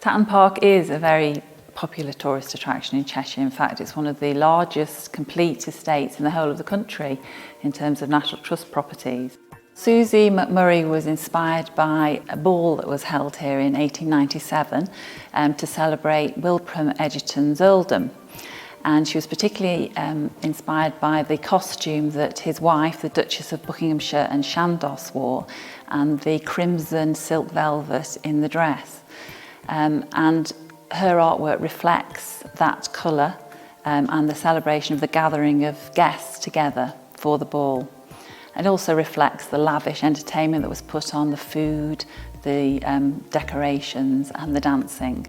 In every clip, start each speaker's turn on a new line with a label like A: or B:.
A: Tatton Park is a very popular tourist attraction in Cheshire. In fact, it's one of the largest complete estates in the whole of the country in terms of National Trust properties. Susie MacMurray was inspired by a ball that was held here in 1897 to celebrate Wilbraham Egerton's earldom. And she was particularly inspired by the costume that his wife, the Duchess of Buckinghamshire and Chandos, wore, and the crimson silk velvet in the dress. And her artwork reflects that colour and the celebration of the gathering of guests together for the ball. It also reflects the lavish entertainment that was put on, the food, the decorations and the dancing.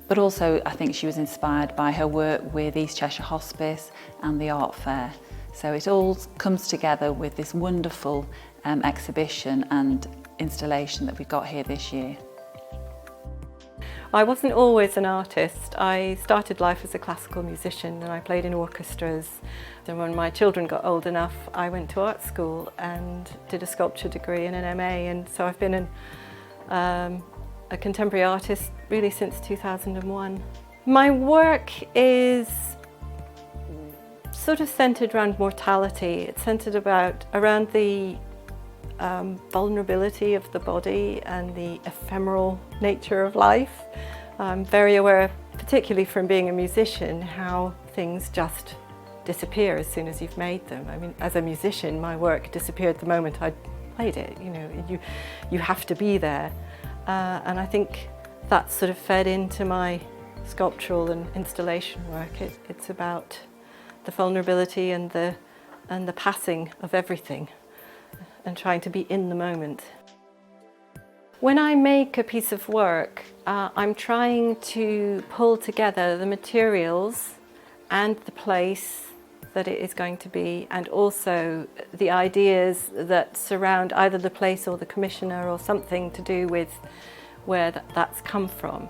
A: But also I think she was inspired by her work with East Cheshire Hospice and the Art Fair. So it all comes together with this wonderful exhibition and installation that we've got here this year.
B: I wasn't always an artist. I started life as a classical musician and I played in orchestras. And when my children got old enough, I went to art school and did a sculpture degree and an MA, and so I've been a contemporary artist really since 2001. My work is sort of centred around mortality. It's centred around the vulnerability of the body and the ephemeral nature of life. I'm very aware, particularly from being a musician, how things just disappear as soon as you've made them. I mean, as a musician, my work disappeared the moment I played it. You know, you have to be there. And I think that sort of fed into my sculptural and installation work. It's about the vulnerability and the passing of everything, and trying to be in the moment. When I make a piece of work, I'm trying to pull together the materials and the place that it is going to be, and also the ideas that surround either the place or the commissioner or something to do with where that's come from.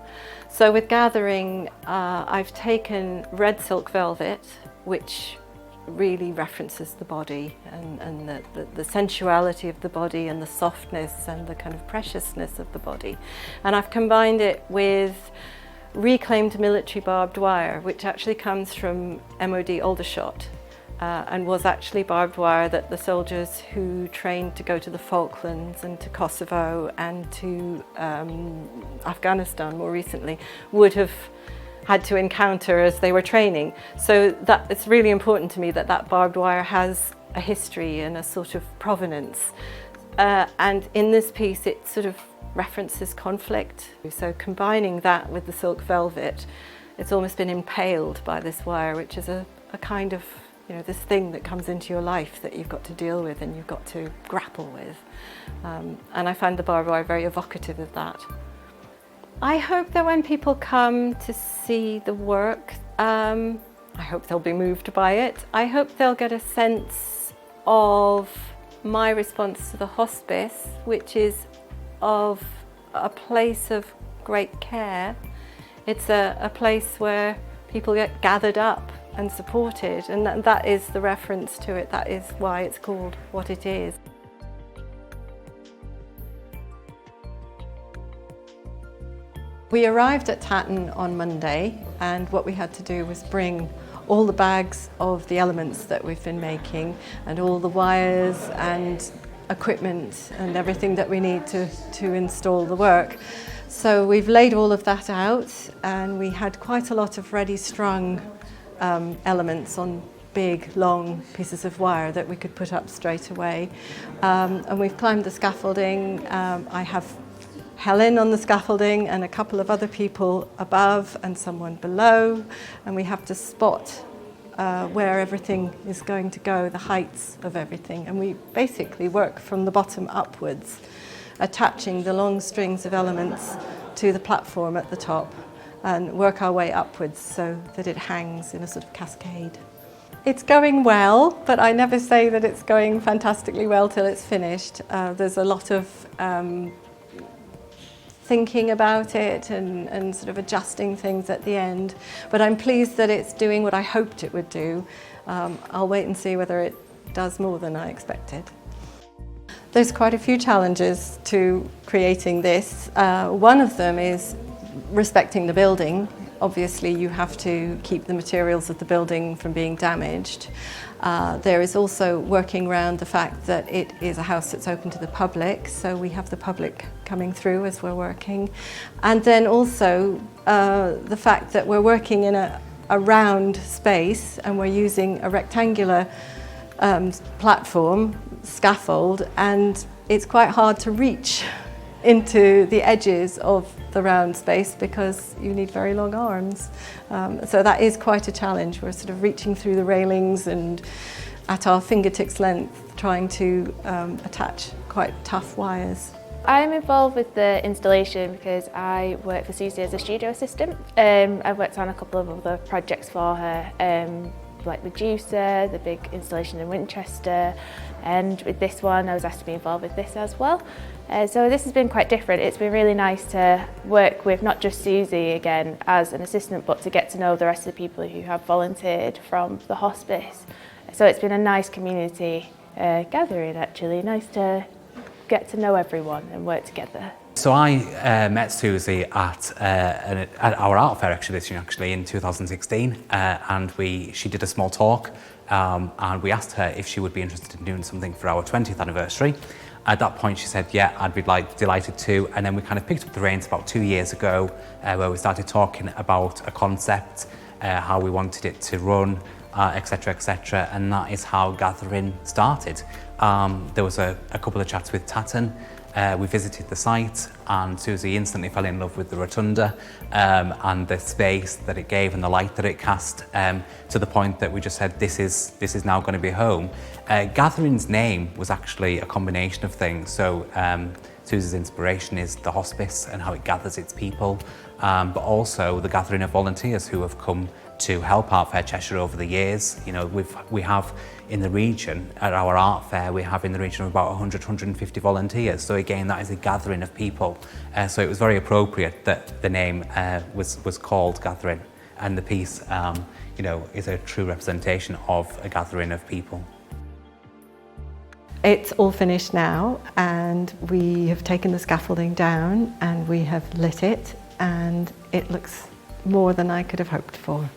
B: So with Gathering, I've taken red silk velvet, which really references the body and the sensuality of the body and the softness and the kind of preciousness of the body. And I've combined it with reclaimed military barbed wire, which actually comes from MOD Aldershot and was actually barbed wire that the soldiers who trained to go to the Falklands and to Kosovo and to Afghanistan more recently would have had to encounter as they were training. So that it's really important to me that that barbed wire has a history and a sort of provenance. And in this piece it sort of references conflict. So combining that with the silk velvet, it's almost been impaled by this wire, which is a kind of, you know, this thing that comes into your life that you've got to deal with and you've got to grapple with. And I find the barbed wire very evocative of that. I hope that when people come to see the work, I hope they'll be moved by it. I hope they'll get a sense of my response to the hospice, which is of a place of great care. It's a place where people get gathered up and supported, and that is the reference to it. That is why it's called what it is. We arrived at Tatton on Monday, and what we had to do was bring all the bags of the elements that we've been making and all the wires and equipment and everything that we need to install the work. So we've laid all of that out, and we had quite a lot of ready strung elements on big long pieces of wire that we could put up straight away. And we've climbed the scaffolding. I have Helen on the scaffolding and a couple of other people above and someone below, and we have to spot where everything is going to go, the heights of everything, and we basically work from the bottom upwards, attaching the long strings of elements to the platform at the top and work our way upwards so that it hangs in a sort of cascade. It's going well, but I never say that it's going fantastically well till it's finished. There's a lot of thinking about it and sort of adjusting things at the end. But I'm pleased that it's doing what I hoped it would do. I'll wait and see whether it does more than I expected. There's quite a few challenges to creating this. One of them is respecting the building. Obviously you have to keep the materials of the building from being damaged. There is also working around the fact that it is a house that's open to the public, so we have the public coming through as we're working. And then also the fact that we're working in a round space and we're using a rectangular platform, scaffold, and it's quite hard to reach into the edges of the round space because you need very long arms. So that is quite a challenge. We're sort of reaching through the railings and at our fingertips length trying to attach quite tough wires.
C: I'm involved with the installation because I work for Susie as a studio assistant. I've worked on a couple of other projects for her, like Medusa, the big installation in Winchester, and with this one I was asked to be involved with this as well. So this has been quite different. It's been really nice to work with not just Susie again as an assistant, but to get to know the rest of the people who have volunteered from the hospice. So it's been a nice community gathering actually, nice to get to know everyone and work together.
D: So I met Susie at our art fair exhibition actually in 2016, and she did a small talk, and we asked her if she would be interested in doing something for our 20th anniversary. At that point she said, yeah, I'd be delighted to, and then we kind of picked up the reins about 2 years ago, where we started talking about a concept, how we wanted it to run, etc, etc, and that is how Gathering started. There was a couple of chats with Dalton. We visited the site and Susie instantly fell in love with the rotunda and the space that it gave and the light that it cast, to the point that we just said this is now going to be home. Gathering's name was actually a combination of things. So Susie's inspiration is the hospice and how it gathers its people, but also the gathering of volunteers who have come to help ArtFair Cheshire over the years. You know, we have in the region, at our art fair, we have in the region of about 100-150 volunteers. So again, that is a gathering of people. So it was very appropriate that the name was called Gathering, and the piece, you know, is a true representation of a gathering of people.
B: It's all finished now, and we have taken the scaffolding down and we have lit it, and it looks more than I could have hoped for.